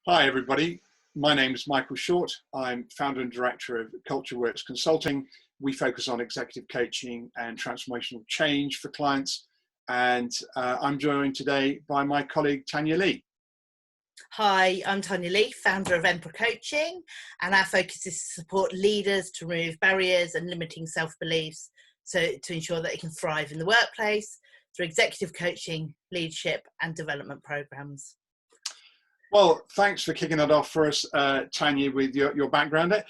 Hi everybody, my name is Michael Short. I'm founder and director of Culture Works Consulting. We focus on executive coaching and transformational change for clients. And I'm joined today by my colleague Tanya Lee. Hi, I'm Tanya Lee, founder of Emperor Coaching, and our focus is to support leaders to remove barriers and limiting self-beliefs to ensure that they can thrive in the workplace through executive coaching, leadership and development programs. Well, thanks for kicking that off for us, Tanya, with your background.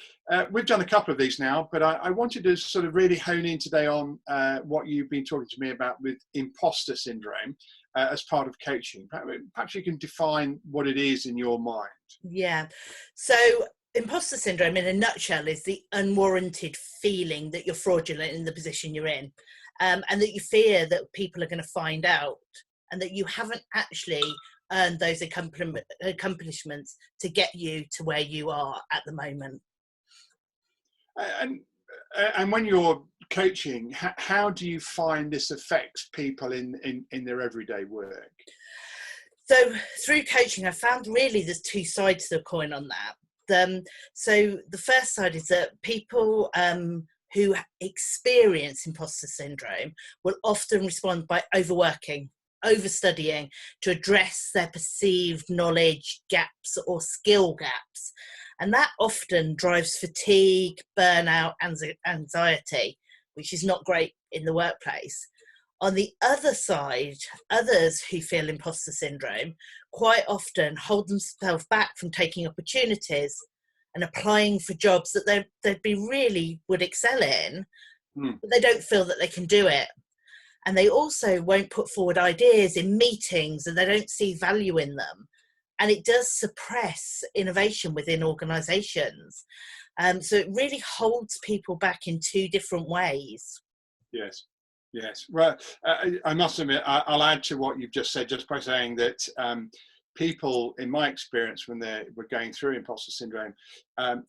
We've done a couple of these now, but I wanted to sort of really hone in today on what you've been talking to me about with imposter syndrome as part of coaching. Perhaps you can define what it is in your mind. Yeah, so imposter syndrome in a nutshell is the unwarranted feeling that you're fraudulent in the position you're in, and that you fear that people are going to find out and that you haven't actually earned those accomplishments to get you to where you are at the moment. And when you're coaching, how do you find this affects people in their everyday work? So through coaching, I found really there's two sides to the coin on that. So the first side is that people who experience imposter syndrome will often respond by overworking, overstudying to address their perceived knowledge gaps or skill gaps. And that often drives fatigue, burnout, and anxiety, which is not great in the workplace. On the other side, others who feel imposter syndrome quite often hold themselves back from taking opportunities and applying for jobs that they'd be really would excel in, but they don't feel that they can do it. And they also won't put forward ideas in meetings and they don't see value in them. And it does suppress innovation within organisations. So it really holds people back in two different ways. Yes. Well, I must admit, I'll add to what you've just said, just by saying that people, in my experience, when we're going through imposter syndrome,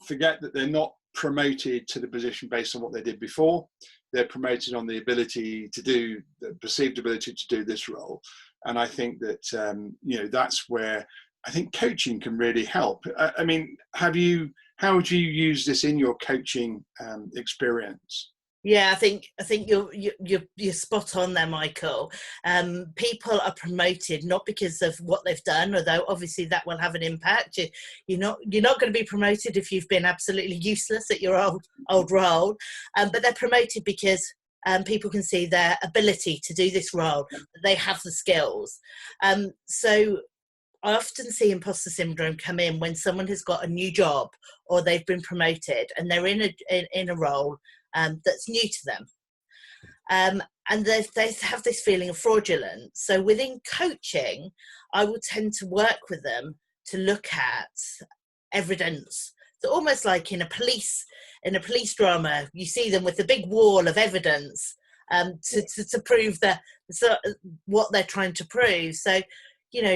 forget that they're not promoted to the position based on what they did before. They're promoted on the ability to do, the perceived ability to do this role. And I think that, that's where I think coaching can really help. I mean, how would you use this in your coaching experience? Yeah, I think you're spot on there, Michael. People are promoted not because of what they've done, although obviously that will have an impact. You're not going to be promoted if you've been absolutely useless at your old role, but they're promoted because people can see their ability to do this role. They have the skills. So I often see imposter syndrome come in when someone has got a new job or they've been promoted and they're in a role that's new to them, and they have this feeling of fraudulence. So within coaching, I will tend to work with them to look at evidence. So almost like in a police drama, you see them with the big wall of evidence to prove what they're trying to prove. So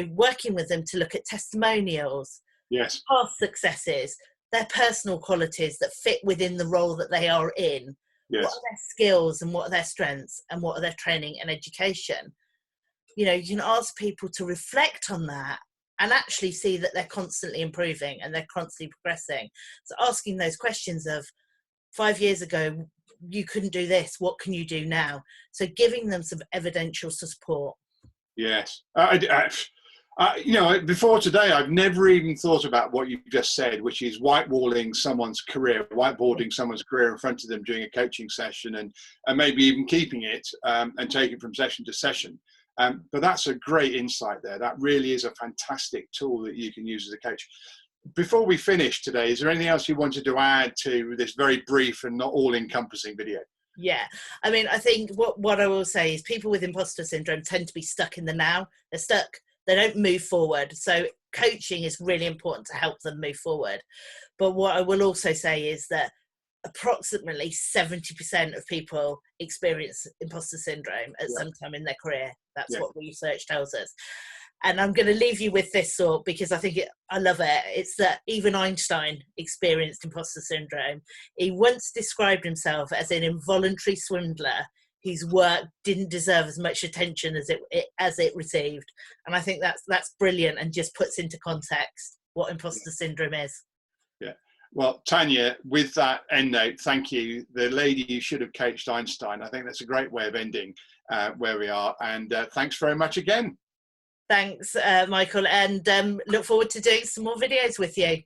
working with them to look at testimonials, yes, past successes, their personal qualities that fit within the role that they are in. yes. What are their skills and what are their strengths and what are their training and education? You can ask people to reflect on that and actually see that they're constantly improving and they're constantly progressing. So asking those questions of 5 years ago, you couldn't do this, what can you do now? So giving them some evidential support. Yes. Before today, I've never even thought about what you've just said, which is whiteboarding someone's career in front of them during a coaching session and maybe even keeping it and taking it from session to session. But that's a great insight there. That really is a fantastic tool that you can use as a coach. Before we finish today, is there anything else you wanted to add to this very brief and not all-encompassing video? Yeah, I mean, I think what I will say is people with imposter syndrome tend to be stuck in the now. They're stuck. They don't move forward. So coaching is really important to help them move forward. But what I will also say is that approximately 70% of people experience imposter syndrome at some time in their career. That's what research tells us. And I'm going to leave you with this thought because I love it. It's that even Einstein experienced imposter syndrome. He once described himself as an involuntary swindler whose work didn't deserve as much attention as it received. And I think that's brilliant and just puts into context what imposter syndrome is. Yeah. Well, Tanya, with that end note, thank you. The lady you should have coached Einstein. I think that's a great way of ending where we are. And thanks very much again. Thanks, Michael, and look forward to doing some more videos with you.